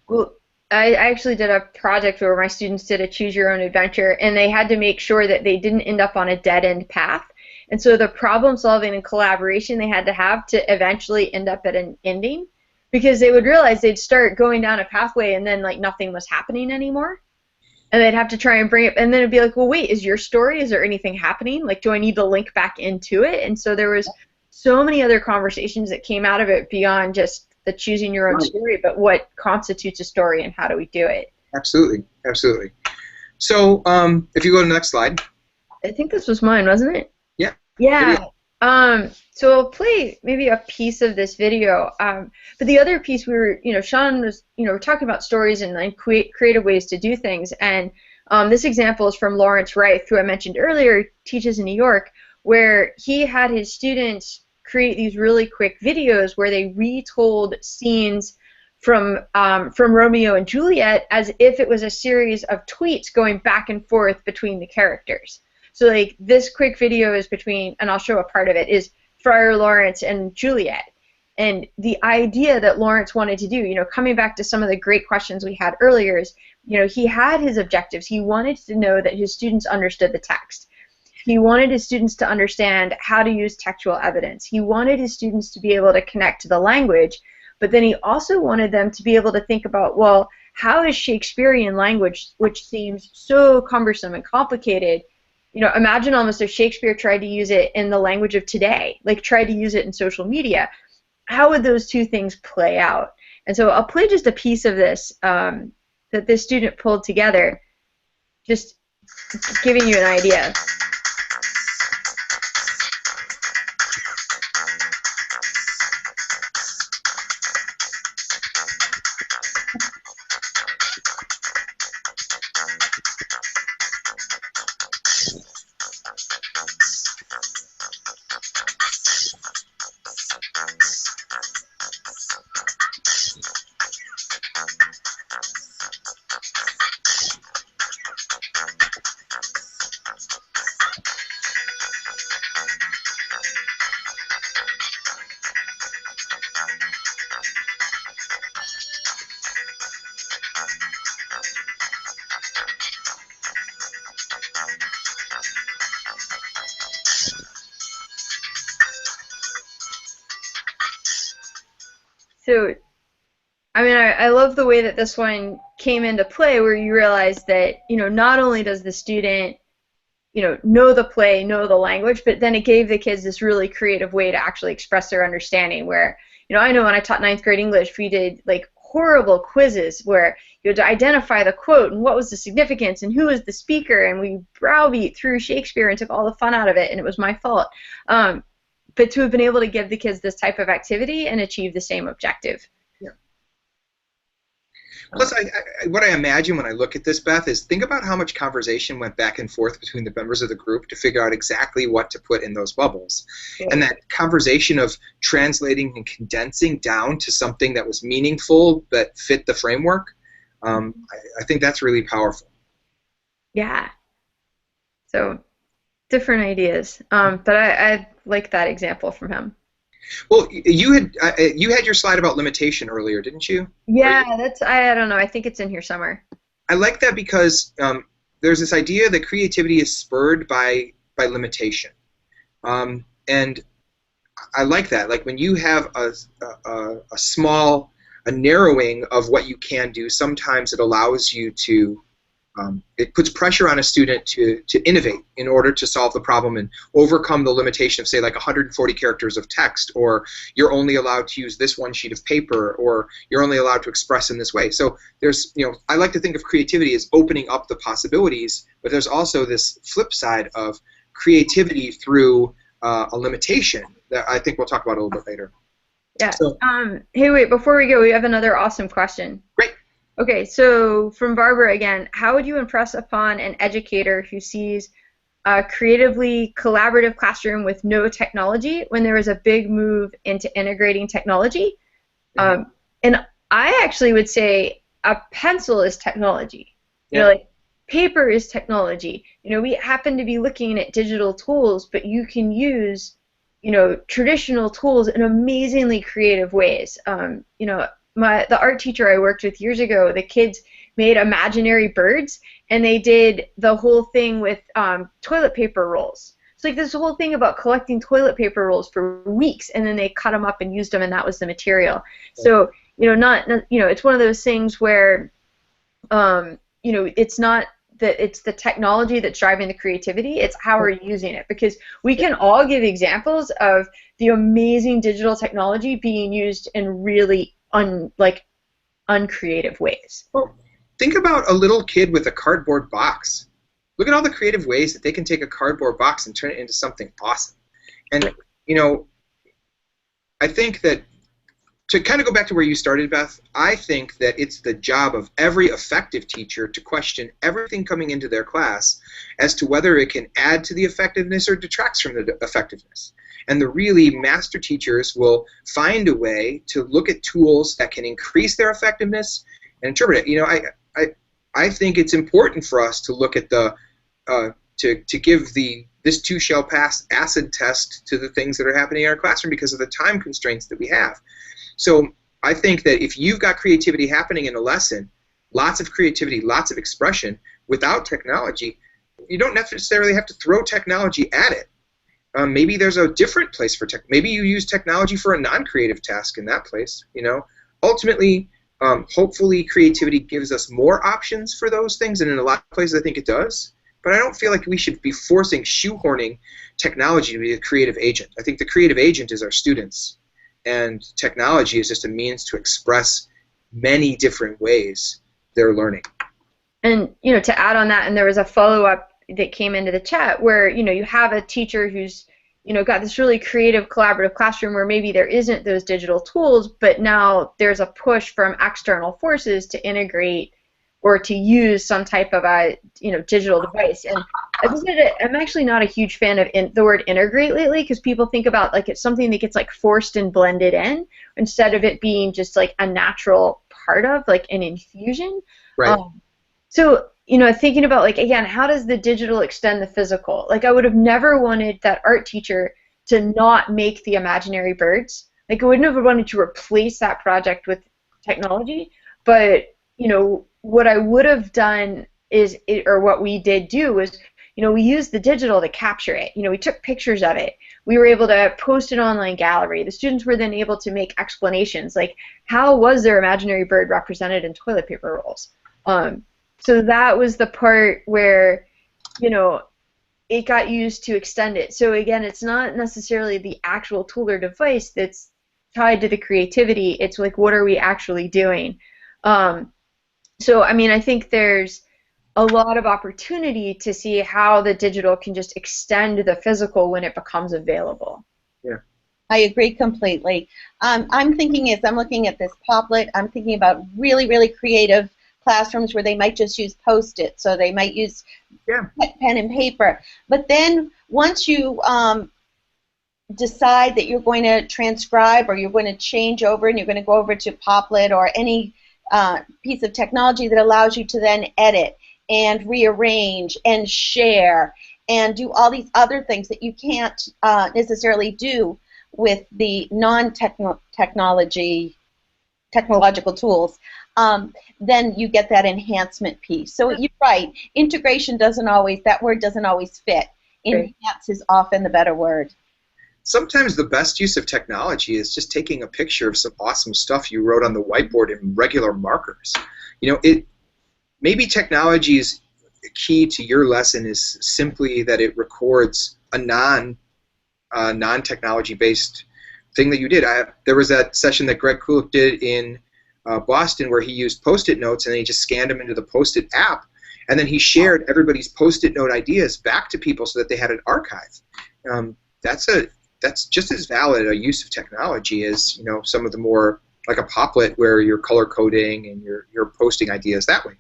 Well, I actually did a project where my students did a Choose Your Own Adventure, and they had to make sure that they didn't end up on a dead-end path. And so the problem solving and collaboration they had to have to eventually end up at an ending, because they would realize they'd start going down a pathway and then like nothing was happening anymore. And they'd have to try and bring it, and then it'd be like, well, wait, is your story, is there anything happening? Like, do I need to link back into it? And so there was so many other conversations that came out of it beyond just the choosing your own story, but what constitutes a story and how do we do it? Absolutely, absolutely. So if you go to the next slide. I think this was mine, wasn't it? Yeah. Yeah. So I'll play maybe a piece of this video. But the other piece Sean was, we're talking about stories and like creative ways to do things. And this example is from Lawrence Wright, who I mentioned earlier, teaches in New York, where he had his students create these really quick videos where they retold scenes from Romeo and Juliet as if it was a series of tweets going back and forth between the characters. So like this quick video is between, and I'll show a part of it, is Friar Lawrence and Juliet. And the idea that Lawrence wanted to do, coming back to some of the great questions we had earlier, is, he had his objectives. He wanted to know that his students understood the text. He wanted his students to understand how to use textual evidence. He wanted his students to be able to connect to the language, but then he also wanted them to be able to think about, well, how is Shakespearean language, which seems so cumbersome and complicated, imagine almost if Shakespeare tried to use it in the language of today, like tried to use it in social media. How would those two things play out? And so I'll play just a piece of this that this student pulled together, just giving you an idea. So, I mean, I love the way that this one came into play, where you realize that, not only does the student, know the play, know the language, but then it gave the kids this really creative way to actually express their understanding, where, I know when I taught 9th grade English, we did, like, horrible quizzes where you had to identify the quote and what was the significance and who was the speaker, and we browbeat through Shakespeare and took all the fun out of it, and it was my fault. But to have been able to give the kids this type of activity and achieve the same objective. Yeah. Plus, what I imagine when I look at this, Beth, is think about how much conversation went back and forth between the members of the group to figure out exactly what to put in those bubbles. Yeah. And that conversation of translating and condensing down to something that was meaningful, that fit the framework, I think that's really powerful. Yeah. So, different ideas. But I like that example from him. Well, you had your slide about limitation earlier, didn't you? Yeah, I don't know. I think it's in here somewhere. I like that because there's this idea that creativity is spurred by limitation, and I like that. Like when you have a narrowing of what you can do, sometimes it allows you to. It puts pressure on a student to innovate in order to solve the problem and overcome the limitation of, say, like 140 characters of text, or you're only allowed to use this one sheet of paper, or you're only allowed to express in this way. So there's, I like to think of creativity as opening up the possibilities, but there's also this flip side of creativity through a limitation that I think we'll talk about a little bit later. Yeah. So, hey, wait, before we go, we have another awesome question. Great. Okay, so from Barbara again, how would you impress upon an educator who sees a creatively collaborative classroom with no technology when there is a big move into integrating technology? Mm-hmm. And I actually would say a pencil is technology. Yeah. Like paper is technology. We happen to be looking at digital tools, but you can use, traditional tools in amazingly creative ways. The art teacher I worked with years ago, the kids made imaginary birds, and they did the whole thing with toilet paper rolls. It's like this whole thing about collecting toilet paper rolls for weeks, and then they cut them up and used them, and that was the material. So, it's one of those things where, it's not that it's the technology that's driving the creativity, it's how we're using it, because we can all give examples of the amazing digital technology being used in really uncreative ways. Well, think about a little kid with a cardboard box. Look at all the creative ways that they can take a cardboard box and turn it into something awesome. And, I think that, to kind of go back to where you started, Beth, I think that it's the job of every effective teacher to question everything coming into their class as to whether it can add to the effectiveness or detracts from the effectiveness. And the really master teachers will find a way to look at tools that can increase their effectiveness and interpret it. I think it's important for us to look at the to give this too shall pass acid test to the things that are happening in our classroom because of the time constraints that we have. So I think that if you've got creativity happening in a lesson, lots of creativity, lots of expression, without technology, you don't necessarily have to throw technology at it. Maybe there's a different place for tech. Maybe you use technology for a non-creative task in that place. Ultimately, hopefully, creativity gives us more options for those things, and in a lot of places, I think it does. But I don't feel like we should be shoehorning technology to be a creative agent. I think the creative agent is our students, and technology is just a means to express many different ways they're learning. And to add on that, and there was a follow-up that came into the chat where you have a teacher who's got this really creative collaborative classroom where maybe there isn't those digital tools, but now there's a push from external forces to integrate or to use some type of a digital device. And I'm actually not a huge fan of the word integrate lately, because people think about like it's something that gets like forced and blended in instead of it being just like a natural part of like an infusion. Right. So thinking about, like, again, how does the digital extend the physical? Like, I would have never wanted that art teacher to not make the imaginary birds. Like, I wouldn't have wanted to replace that project with technology. But, what I would have done or what we did do was, we used the digital to capture it. We took pictures of it. We were able to post an online gallery. The students were then able to make explanations, like, how was their imaginary bird represented in toilet paper rolls? So that was the part where, it got used to extend it. So again, it's not necessarily the actual tool or device that's tied to the creativity. It's like, what are we actually doing? So, I mean, I think there's a lot of opportunity to see how the digital can just extend the physical when it becomes available. Yeah. I agree completely. I'm thinking, as I'm looking at this Poplet, I'm thinking about really, really creative classrooms where they might just use Post-it, so they might use pen and paper. But then once you decide that you're going to transcribe or you're going to change over and you're going to go over to Poplet or any piece of technology that allows you to then edit and rearrange and share and do all these other things that you can't necessarily do with the technological tools, then you get that enhancement piece. So you're right, integration that word doesn't always fit. Enhance is often the better word. Sometimes the best use of technology is just taking a picture of some awesome stuff you wrote on the whiteboard in regular markers. Maybe technology's key to your lesson is simply that it records a non-technology based thing that you did. There was that session that Greg Kulik did in Boston where he used Post-it notes and then he just scanned them into the Post-it app, and then he shared everybody's Post-it note ideas back to people so that they had an archive. That's just as valid a use of technology as some of the more, like a Poplet where you're color coding and you're posting ideas that way.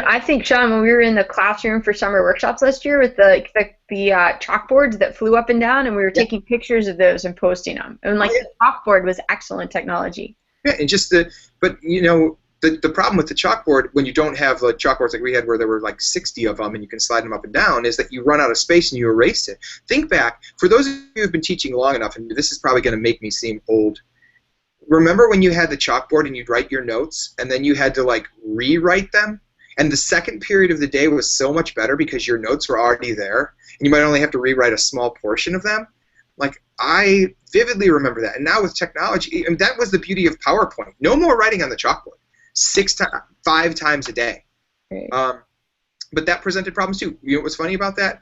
I think, Sean, when we were in the classroom for summer workshops last year with the chalkboards that flew up and down, and we were taking pictures of those and posting them, and the chalkboard was excellent technology. Yeah, and the problem with the chalkboard, when you don't have chalkboards like we had where there were like 60 of them and you can slide them up and down, is that you run out of space and you erase it. Think back, for those of you who have been teaching long enough, and this is probably going to make me seem old, remember when you had the chalkboard and you'd write your notes and then you had to rewrite them? And the second period of the day was so much better because your notes were already there and you might only have to rewrite a small portion of them. I vividly remember that. And now with technology, and that was the beauty of PowerPoint. No more writing on the chalkboard. 5 times a day. Right. But that presented problems too. You know what's funny about that?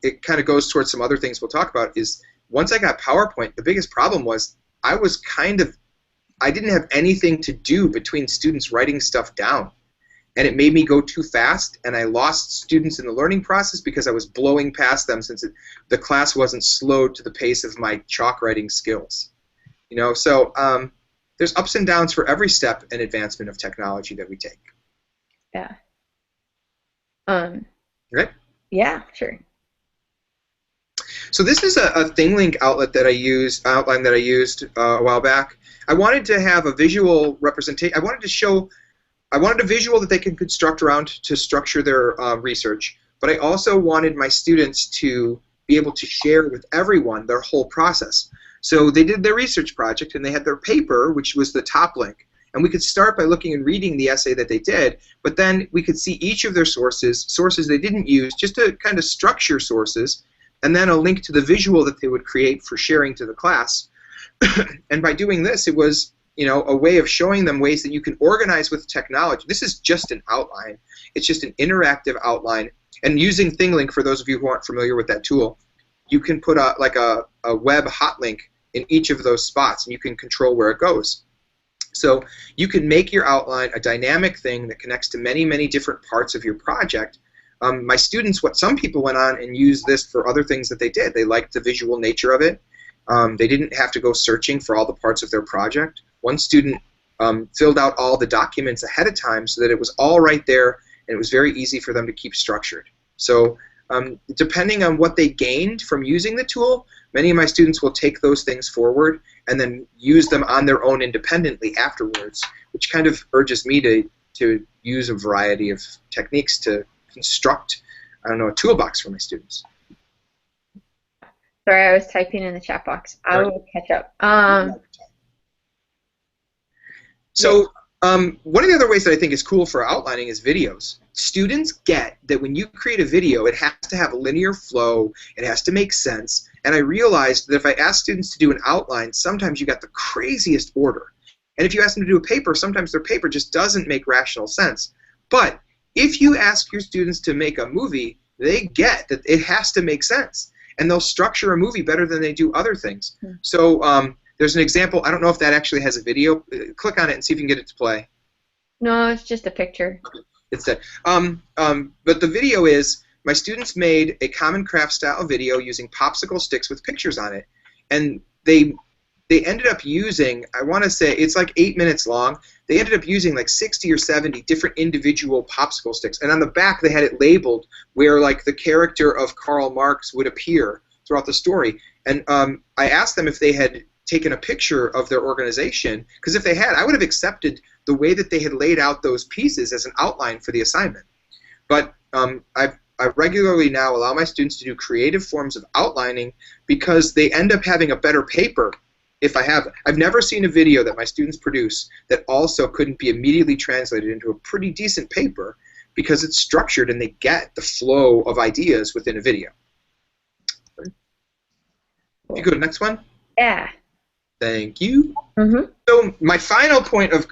It kind of goes towards some other things we'll talk about, is once I got PowerPoint, the biggest problem was I didn't have anything to do between students writing stuff down. And it made me go too fast, and I lost students in the learning process because I was blowing past them since the class wasn't slowed to the pace of my chalk writing skills. So there's ups and downs for every step and advancement of technology that we take. Yeah. Right? Yeah, sure. So this is a ThingLink outline that I used a while back. I wanted to have a visual representation. I wanted a visual that they can construct around to structure their research but I also wanted my students to be able to share with everyone their whole process. So they did their research project, and they had their paper, which was the top link. And we could start by looking and reading the essay that they did, but then we could see each of their sources they didn't use, just to kind of structure sources, and then a link to the visual that they would create for sharing to the class. And by doing this, it was, you know, a way of showing them ways that you can organize with technology. This is just an outline. It's just an interactive outline. And using ThingLink, for those of you who aren't familiar with that tool, you can put a web hotlink in each of those spots, and you can control where it goes. So you can make your outline a dynamic thing that connects to many, many different parts of your project. My students, some people went on and used this for other things that they did. They liked the visual nature of it. They didn't have to go searching for all the parts of their project. One student filled out all the documents ahead of time so that it was all right there, and it was very easy for them to keep structured. So depending on what they gained from using the tool, many of my students will take those things forward and then use them on their own independently afterwards, which kind of urges me to use a variety of techniques to construct, I don't know, a toolbox for my students. Sorry, I was typing in the chat box. I will catch up. So one of the other ways that I think is cool for outlining is videos. Students get that when you create a video, it has to have a linear flow, it has to make sense, and I realized that if I ask students to do an outline, sometimes you got the craziest order. And if you ask them to do a paper, sometimes their paper just doesn't make rational sense. But if you ask your students to make a movie, they get that it has to make sense, and they'll structure a movie better than they do other things. So there's an example. I don't know if that actually has a video. Click on it and see if you can get it to play. No, it's just a picture. It's that. But the video is, my students made a Common Craft style video using popsicle sticks with pictures on it, and they ended up using, I want to say, it's like 8 minutes long. They ended up using like 60 or 70 different individual popsicle sticks, and on the back they had it labeled where like the character of Karl Marx would appear throughout the story. And I asked them if they had taken a picture of their organization, because if they had, I would have accepted the way that they had laid out those pieces as an outline for the assignment. But I regularly now allow my students to do creative forms of outlining because they end up having a better paper if I have it. I've never seen a video that my students produce that also couldn't be immediately translated into a pretty decent paper because it's structured and they get the flow of ideas within a video. If you go to the next one. Yeah. Thank you. So my final point of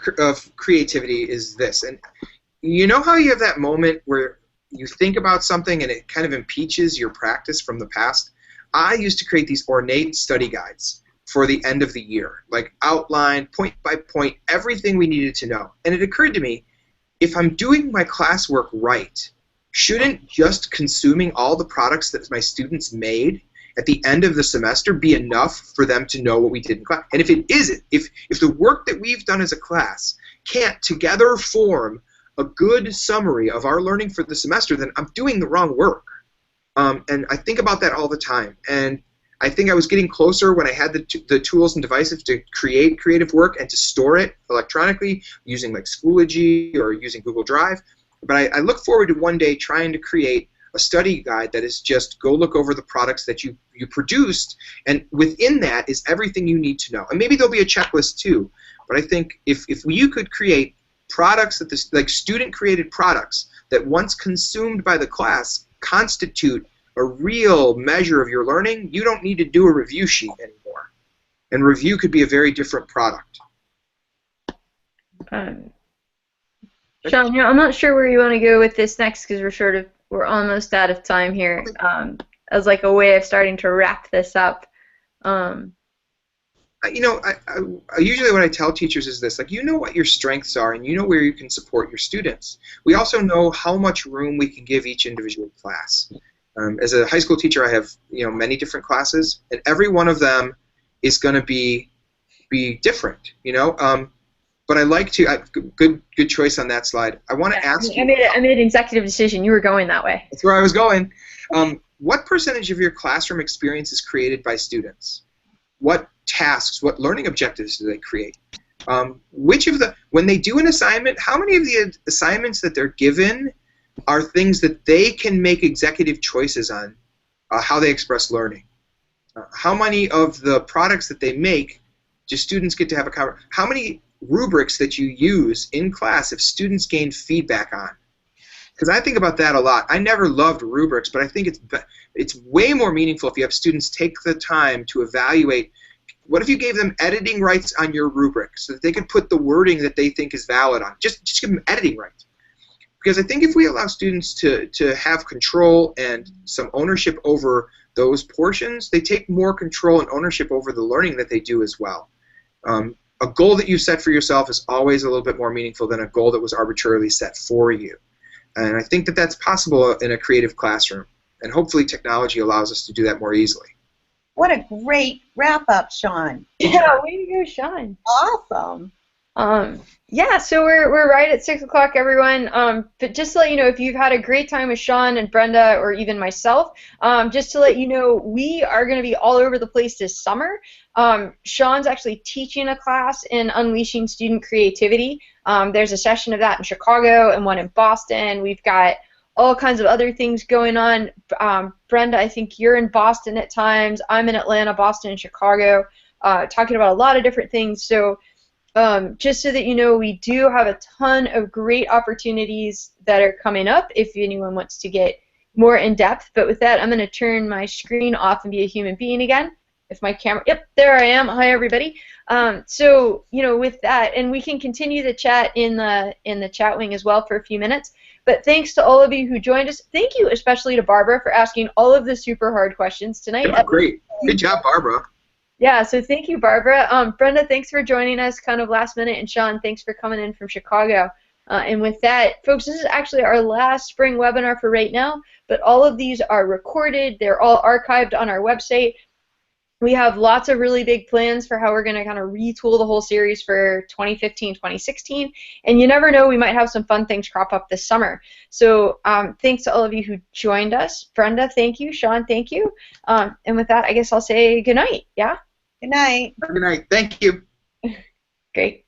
creativity is this. And you know how you have that moment where you think about something and it kind of impeaches your practice from the past? I used to create these ornate study guides for the end of the year, like outline, point by point, everything we needed to know. And it occurred to me, if I'm doing my classwork right, shouldn't just consuming all the products that my students made at the end of the semester be enough for them to know what we did in class? And if it isn't, if the work that we've done as a class can't together form a good summary of our learning for the semester, then I'm doing the wrong work. And I think about that all the time. And I think I was getting closer when I had the tools and devices to create creative work and to store it electronically using like Schoology or using Google Drive. But I look forward to one day trying to create a study guide that is just go look over the products that you produced, and within that is everything you need to know. And maybe there'll be a checklist too. But I think if you could create products that like student-created products that once consumed by the class constitute a real measure of your learning, you don't need to do a review sheet anymore. And review could be a very different product. Sean, I'm not sure where you want to go with this next because we're almost out of time here. As like a way of starting to wrap this up. You know, usually what I tell teachers is this, like, you know what your strengths are and you know where you can support your students. We also know how much room we can give each individual class. As a high school teacher, I have, you know, many different classes, and every one of them is going to be different, you know. But I like to good choice on that slide. I want to ask you. I made an executive decision. You were going that way. That's where I was going. What percentage of your classroom experience is created by students? What tasks, what learning objectives do they create? When they do an assignment, how many of the assignments that they're given are things that they can make executive choices on how they express learning. How many of the products that they make do students get to have a conversation? How many rubrics that you use in class if students gain feedback on? Because I think about that a lot. I never loved rubrics, but I think it's way more meaningful if you have students take the time to evaluate. What if you gave them editing rights on your rubric so that they could put the wording that they think is valid on? Just give them editing rights. Because I think if we allow students to have control and some ownership over those portions, they take more control and ownership over the learning that they do as well. A goal that you set for yourself is always a little bit more meaningful than a goal that was arbitrarily set for you. And I think that that's possible in a creative classroom. And hopefully technology allows us to do that more easily. What a great wrap-up, Sean. Yeah, way to go, Sean. Awesome. Yeah, so we're right at 6 o'clock, everyone. But just to let you know, if you've had a great time with Sean and Brenda or even myself, just to let you know, we are going to be all over the place this summer. Sean's actually teaching a class in Unleashing Student Creativity. There's a session of that in Chicago and one in Boston. We've got all kinds of other things going on. Brenda, I think you're in Boston at times. I'm in Atlanta, Boston, and Chicago, talking about a lot of different things. So just so that you know, we do have a ton of great opportunities that are coming up if anyone wants to get more in depth. But with that, I'm going to turn my screen off and be a human being again. If my camera, yep, there I am. Hi, everybody. So, you know, with that, and we can continue the chat in the chat wing as well for a few minutes. But thanks to all of you who joined us. Thank you especially to Barbara for asking all of the super hard questions tonight. Yeah, great. Good job, Barbara. Yeah, so thank you, Barbara. Brenda, thanks for joining us kind of last minute, and Sean, thanks for coming in from Chicago. And with that, folks, this is actually our last spring webinar for right now, but all of these are recorded. They're all archived on our website. We have lots of really big plans for how we're going to kind of retool the whole series for 2015, 2016, and you never know, we might have some fun things crop up this summer. So thanks to all of you who joined us. Brenda, thank you. Sean, thank you. And with that, I guess I'll say good night, yeah? Good night. Good night. Thank you. Great.